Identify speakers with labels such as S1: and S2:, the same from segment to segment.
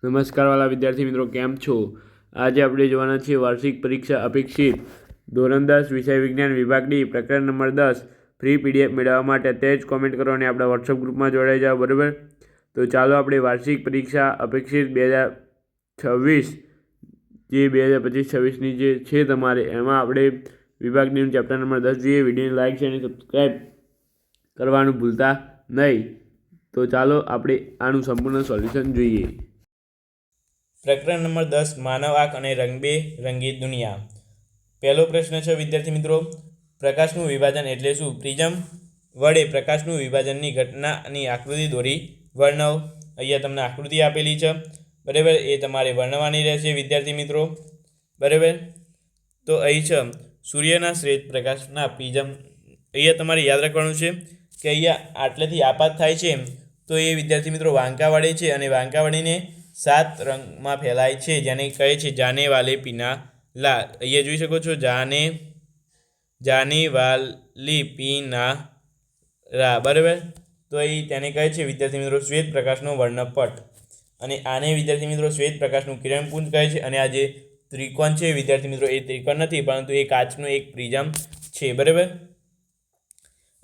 S1: નમસ્કાર વાલા વિદ્યાર્થી મિત્રો, કેમ છો? આજે આપણે જોવાના છીએ વાર્ષિક પરીક્ષા અપેક્ષિત ધોરણ 10 વિષય વિજ્ઞાન વિભાગની પ્રકરણ નંબર 10 ફ્રી PDF મેળવવા માટે અત્યારે જ કોમેન્ટ કરો અને આપણા વોટ્સઅપ ગ્રુપમાં જોડાઈ જાઓ, બરાબર? તો ચાલો આપણે વાર્ષિક પરીક્ષા અપેક્ષિત 2026 જે 2025-26ની જે છે તમારે એમાં આપણે વિભાગની ચેપ્ટર નંબર 10 જોઈએ. વિડીયોને લાઈક છે અને સબસ્ક્રાઈબ કરવાનું ભૂલતા નહીં. તો ચાલો આપણે આનું સંપૂર્ણ સોલ્યુશન જોઈએ.
S2: પ્રકરણ નંબર 10 માનવ આંખ અને રંગબેરંગી દુનિયા. પહેલો પ્રશ્ન છે વિદ્યાર્થી મિત્રો, પ્રકાશનું વિભાજન એટલે શું? પ્રિઝમ વડે પ્રકાશનું વિભાજનની ઘટનાની આકૃતિ દોરી વર્ણવ. અહીંયા તમને આકૃતિ આપેલી છે, બરાબર? એ તમારે વર્ણવવાની રહેશે વિદ્યાર્થી મિત્રો, બરાબર? તો અહીં છે સૂર્યના શ્વેત પ્રકાશના પ્રિઝમ. અહીંયા તમારે યાદ રાખવાનું છે કે અહીંયા આટલેથી આપાત થાય છે તો એ વિદ્યાર્થી મિત્રો વાંકા વળે છે અને વાંકા વળીને 7 રંગમાં ફેલાય છે, જેને કહે છે જાને વાલે પીના લા. અહીંયા જોઈ શકો છો જાને વાલી પીના રા, બરાબર? તો અહીં તેને કહે છે વિદ્યાર્થી મિત્રો શ્વેત પ્રકાશનો વર્ણપટ. અને આને વિદ્યાર્થી મિત્રો શ્વેત પ્રકાશનું કિરણપુંજ કહે છે. અને આ જે ત્રિકોણ છે વિદ્યાર્થી મિત્રો એ ત્રિકોણ નથી, પરંતુ એ કાચનો એક પ્રિઝમ છે, બરાબર?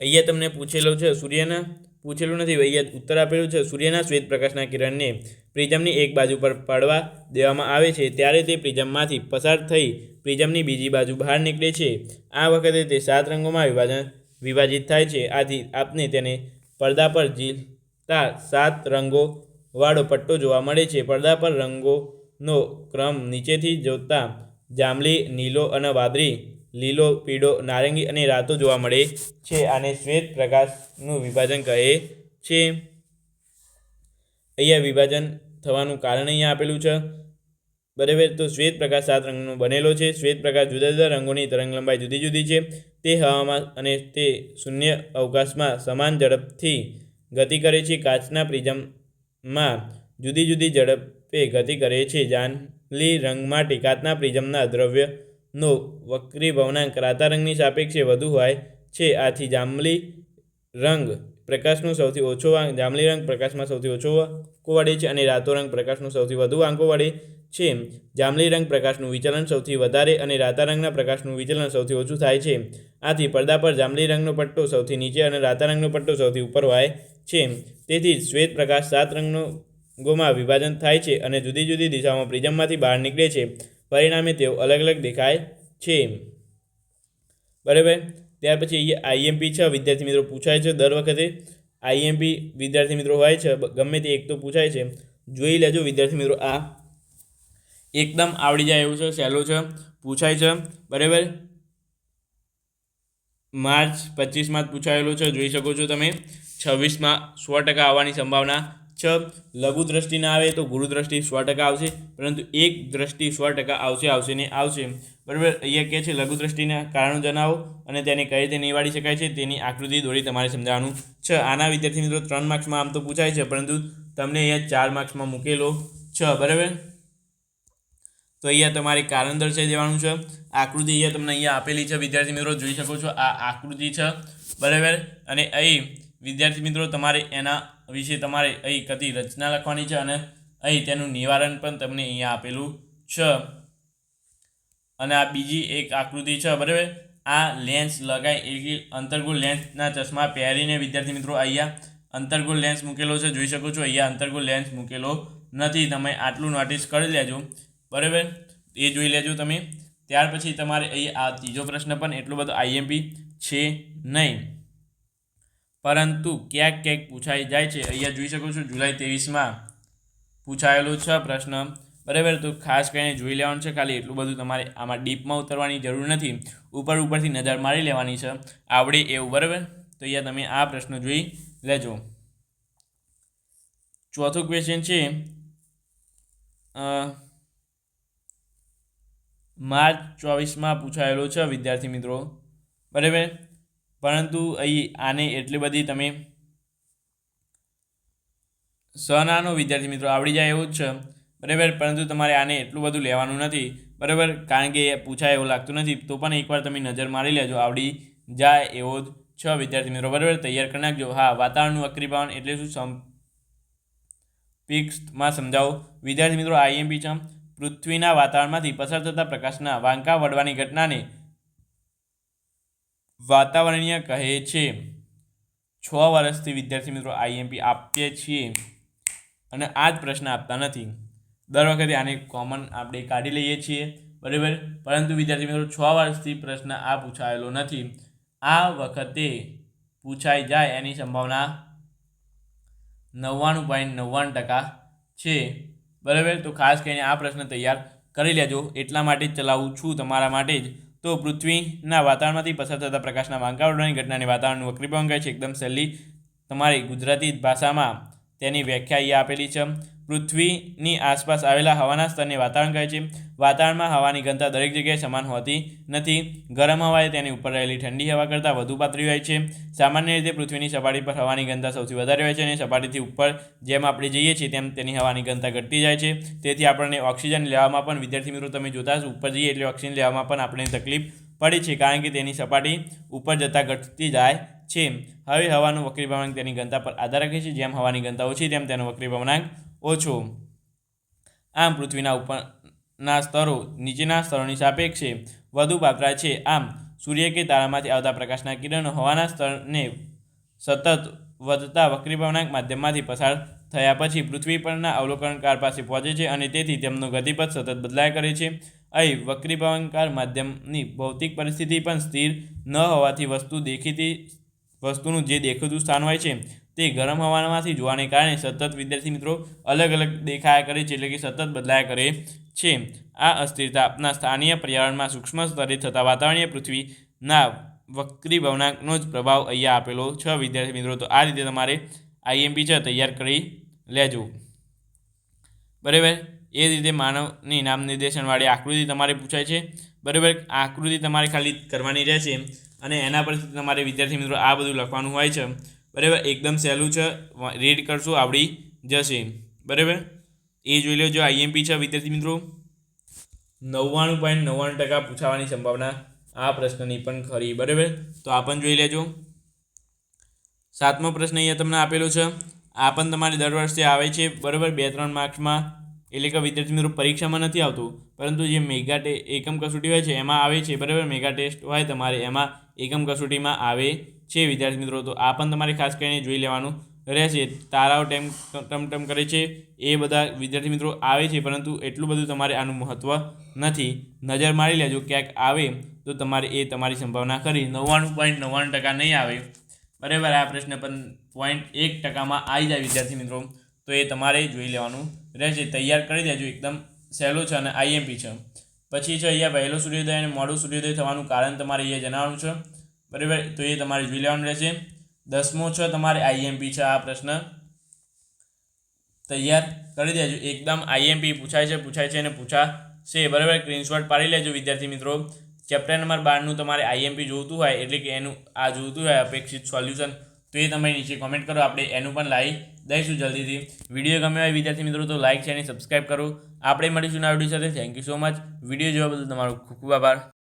S2: અહીંયા તમને પૂછેલું છે પૂછેલું નથી, અહીંયા ઉત્તર આપેલું છે સૂર્યના શ્વેત પ્રકાશના કિરણને પ્રિઝમની એક બાજુ પર પડવા દેવામાં આવે છે ત્યારે તે પ્રિઝમમાંથી પસાર થઈ પ્રિઝમની બીજી બાજુ બહાર નીકળે છે. આ વખતે તે 7 રંગોમાં વિભાજિત થાય છે. આથી આપને તેને પડદા પર ઝીલતા 7 રંગોવાળો પટ્ટો જોવા મળે છે. પડદા પર રંગોનો ક્રમ નીચેથી જોતા જાંબલી, નીલો અને વાદળી, લીલો, પીળો, નારંગી અને રાતો જોવા મળે છે. આને શ્વેત પ્રકાશનું વિભાજન કહે છે. અહીંયા વિભાજન થવાનું કારણ અહીંયા આપેલું છે, બરાબર? તો શ્વેત પ્રકાશ 7 રંગનો બનેલો છે. શ્વેત પ્રકાશ જુદા જુદા રંગોની તરંગ લંબાઈ જુદી જુદી છે. તે હવામાં અને તે શૂન્ય અવકાશમાં સમાન ઝડપથી ગતિ કરે છે. કાચના પ્રિઝમમાં જુદી જુદી ઝડપે ગતિ કરે છે. જાંબલી રંગ માટે કાચના પ્રિઝમના દ્રવ્યનો વક્રીભવનાંક રાતા રંગની સાપેક્ષે વધુ હોય છે. આથી જાંબલી રંગ પ્રકાશમાં સૌથી ઓછો આંકો વળે છે અને રાતો રંગ પ્રકાશનો સૌથી વધુ આંકો વળે છે. જાંબલી રંગ પ્રકાશનું વિચલન સૌથી વધારે અને રાતા રંગના પ્રકાશનું વિચલન સૌથી ઓછું થાય છે. આથી પડદા પર જાંબલી રંગનો પટ્ટો સૌથી નીચે અને રાતા રંગનો પટ્ટો સૌથી ઉપર હોય છે. તેથી શ્વેત પ્રકાશ 7 રંગોમાં વિભાજન થાય છે અને જુદી જુદી દિશામાં પ્રિઝમમાંથી બહાર નીકળે છે. પરિણામે તેઓ અલગ અલગ દેખાય છે, બરાબર? ત્યાર પછી અહીંયા IMP છે વિદ્યાર્થી મિત્રો, પૂછાય છે દર વખતે. IMP વિદ્યાર્થી મિત્રો હોય છે, ગમે તે એક તો પૂછાય છે. જોઈ લેજો વિદ્યાર્થી મિત્રો, આ એકદમ આવડી જાય એવું છે, સહેલું છે, પૂછાય છે, બરાબર? માર્ચ 25માં જ પૂછાયેલું છે, જોઈ શકો છો તમે. 26માં 100% આવવાની સંભાવના છે. લઘુ દ્રષ્ટિ ના આવે તો ગુરુ દ્રષ્ટિ 100% આવશે, પરંતુ એક દ્રષ્ટિ 100% આવશે ને આવશે, બરાબર? અહીંયા કહે છે લઘુ દ્રષ્ટિના કારણો જણાવો અને તેને કઈ રીતે નિવારી શકાય છે તેની આકૃતિ દોરી તમારે સમજાવવાનું છે. આના વિદ્યાર્થી મિત્રો 3 માર્ક્સમાં આમ તો પૂછાય છે, પરંતુ તમને અહીંયા 4 માર્ક્સમાં મૂકેલો છે, બરાબર? તો અહીંયા તમારે કારણ દર્શાવી દેવાનું છે. આકૃતિ અહીંયા તમને અહીંયા આપેલી છે વિદ્યાર્થી મિત્રો, જોઈ શકો છો. આ આકૃતિ છે, બરાબર? અને અહીં વિદ્યાર્થી મિત્રો તમારે એના વિશે તમારે અહીં કદી રચના લખવાની છે અને અહીં તેનું નિવારણ પણ તમને અહીંયા આપેલું છે. અને આ બીજી એક આકૃતિ છે, બરાબર? આ લેન્સ લગાવી અંતર્ગોળ લેન્સના ચશ્મા પહેરીને વિદ્યાર્થી મિત્રો અહીંયા અંતર્ગોળ લેન્સ મૂકેલો છે, જોઈ શકો છો. અહીંયા અંતર્ગોળ લેન્સ મૂકેલો નથી, તમે આટલું નોટિસ કરી લેજો, બરાબર? એ જોઈ લેજો તમે. ત્યાર પછી તમારે અહીં આ ત્રીજો પ્રશ્ન પણ એટલો બધો IMP છે નહીં, પરંતુ ક્યાંક પૂછાઈ જાય છે. અહીંયા જોઈ શકો છો જુલાઈ 23માં પૂછાયેલો છે પ્રશ્ન, બરાબર? તો ખાસ કરીને જોઈ લેવાનું છે. ખાલી એટલું બધું તમારે આમાં ડીપમાં ઉતરવાની જરૂર નથી, ઉપરથી નજર મારી લેવાની છે, આવડે એવું, બરાબર? તો અહીંયા તમે આ પ્રશ્ન જોઈ લેજો. ચોથો ક્વેશ્ચન છે માર્ચ 24માં પૂછાયેલો છે વિદ્યાર્થી મિત્રો, બરાબર? પરંતુ અહીં આને એટલી બધી તમે સનાનો વિદ્યાર્થી મિત્રો આવડી જાય એવું જ છે, બરાબર? પરંતુ તમારે આને એટલું બધું લેવાનું નથી, બરાબર? કારણ કે પૂછાય એવું લાગતું નથી. તો પણ એકવાર તમે નજર મારી લેજો, આવડી જાય એવો જ છે વિદ્યાર્થી મિત્રો, બરાબર? તૈયાર કરી નાખજો. હા, વાતાવરણનું વક્રીભવન એટલે શું પિક્સમાં સમજાવો. વિદ્યાર્થી મિત્રો આઈએમપી છે પૃથ્વીના વાતાવરણમાંથી પસાર થતા પ્રકાશના વાંકા વળવાની ઘટનાને વાતાવરણીય કહે છે. 6 વર્ષથી વિદ્યાર્થી મિત્રો આઈએમપી આપીએ છીએ અને આ જ પ્રશ્ન આપતા નથી. દર વખતે આને કોમન આપણે કાઢી લઈએ છીએ, બરાબર. પરંતુ વિદ્યાર્થી મિત્રો 6 વર્ષથી પ્રશ્ન આ પૂછાયેલો નથી. આ વખતે પૂછાઈ જાય એની સંભાવના 99.99% છે, બરાબર. તો ખાસ કરીને આ પ્રશ્ન તૈયાર કરી લેજો. એટલા માટે જ ચલાવું છું તમારા માટે જ. તો પૃથ્વીના વાતાવરણમાંથી પસાર થતા પ્રકાશના વાંકા વળવાની ઘટનાને વાતાવરણનું વક્રીભવન કહે છે. એકદમ સહેલી તમારી ગુજરાતી ભાષામાં તેની વ્યાખ્યા અહીંયા આપેલી છે. પૃથ્વીની આસપાસ આવેલા હવાના સ્તરને વાતાવરણ કહે છે. વાતાવરણમાં હવાની ઘનતા દરેક જગ્યાએ સમાન હોતી નથી. ગરમ હવા એ તેની ઉપર રહેલી ઠંડી હવા કરતાં વધુ પાતળી હોય છે. સામાન્ય રીતે પૃથ્વીની સપાટી પર હવાની ઘનતા સૌથી વધારે હોય છે અને સપાટીથી ઉપર જેમ આપણે જઈએ છીએ તેમ તેની હવાની ઘનતા ઘટતી જાય છે. તેથી આપણને ઓક્સિજન લેવામાં પણ, વિદ્યાર્થી મિત્રો તમે જોતા હશો, ઉપર જઈએ એટલે ઓક્સિજન લેવામાં પણ આપણને તકલીફ પડે છે, કારણ કે તેની સપાટી ઉપર જતાં ઘટતી જાય છે. હવે હવાનું વક્રીભવનાંક તેની ઘનતા પર આધાર રાખે છે. જેમ હવાની ઘનતા ઓછી તેમ તેનો વક્રીભવનાંક ઓછો. આમ પૃથ્વીના ઉપરના સ્તરો નીચેના સ્તરોની સાપેક્ષે વધુ પાતળા છે. આમ સૂર્ય કે તારામાંથી આવતા પ્રકાશના કિરણો હવાના સ્તરને સતત વધતા વક્રીભવનાંક માધ્યમમાંથી પસાર થયા પછી પૃથ્વી પરના અવલોકનકાર પાસે પહોંચે છે અને તેથી તેમનો ગતિપથ સતત બદલાયા કરે છે. અહીં વક્રીભવનકાર માધ્યમની ભૌતિક પરિસ્થિતિ પણ સ્થિર ન હોવાથી વસ્તુનું જે દેખાતું સ્થાન હોય છે તે ગરમ હવામાંથી જોવાને કારણે સતત, વિદ્યાર્થી મિત્રો, અલગ અલગ દેખાયા કરે છે, એટલે કે સતત બદલાયા કરે છે. આ અસ્થિરતા આપણા સ્થાનીય પર્યાવરણમાં સૂક્ષ્મ સ્તરે થતા વાતાવરણીય પૃથ્વીના વક્રીભવનાંકનો જ પ્રભાવ અહીંયા આપેલો છે, વિદ્યાર્થી મિત્રો. તો આ રીતે તમારે આઈએમપી છે તૈયાર કરી લેજો, બરાબર. એ રીતે માનવની નામ નિર્દેશનવાળી આકૃતિ તમારે પૂછાય છે, બરાબર. આકૃતિ તમારે ખાલી કરવાની રહેશે અને એના પરથી તમારે, વિદ્યાર્થી મિત્રો, આ બધું લખવાનું હોય છે, બરાબર. એકદમ સહેલું છે, રીડ કરશો આવડી જશે, બરાબર. એ જોઈ લેજો. આઈએમપી છે વિદ્યાર્થી મિત્રો 99.99% પૂછાવાની સંભાવના આ પ્રશ્નની પણ ખરી, બરાબર. તો આ પણ જોઈ લેજો. 7મો પ્રશ્ન અહીંયા તમને આપેલો છે. આ પણ તમારે દર વર્ષે આવે છે, બરાબર. 2-3 માર્ક્સમાં, એટલે કે વિદ્યાર્થી મિત્રો પરીક્ષામાં નથી આવતું, પરંતુ જે મેગા એકમ કસોટી હોય છે એમાં આવે છે, બરાબર. મેગા ટેસ્ટ હોય તમારે એમાં એકમ કસોટીમાં આવે છે, વિદ્યાર્થી મિત્રો. તો આ પણ તમારે ખાસ કરીને જોઈ લેવાનું રહેશે. તારાઓ ટમ કરે છે એ બધા, વિદ્યાર્થી મિત્રો, આવે છે, પરંતુ એટલું બધું તમારે આનું મહત્ત્વ નથી. નજર મારી લેજો, ક્યાંક આવે તો તમારે એ તમારી સંભાવના ખરી. 99.99% નહીં આવે, બરાબર. આ પ્રશ્ન પણ 0.1%માં આવી જાય, વિદ્યાર્થી મિત્રો. તો એ તમારે જોઈ લેવાનું રહેશે. તૈયાર કરી દેજો. એકદમ સહેલું છે અને આઈએમપી છે. પછી છે અહીંયા વહેલો સૂર્યોદય અને મોડું સૂર્યોદય થવાનું કારણ તમારે અહીંયા જણાવવાનું છે, બરાબર. તો એ તમારે જોઈ લેવાનું રહેશે. 10મો છે તમારે આઈએમપી છે. આ પ્રશ્ન તૈયાર કરી દેજો. એકદમ આઈએમપી પૂછાય છે અને પૂછાશે, બરાબર. સ્ક્રીનશોટ પાડી લેજો, વિદ્યાર્થી મિત્રો. ચેપ્ટર નંબર 12નું તમારે આઈએમપી જોઈતું હોય, એટલે કે એનું આ જોઈતું હોય અપેક્ષિત સોલ્યુશન, તો એ તમે નીચે કોમેન્ટ કરો. આપણે એનું પણ લાવી દઈશું જલ્દીથી. વિડીયો ગમે હોય વિદ્યાર્થી મિત્રો તો લાઇક છે અને સબસ્ક્રાઈબ કરો. આપણે મળીશું નવા વિડીયો સાથે. Thank you so much. Video જોવા બદલ તમારો ખૂબ ખૂબ આભાર.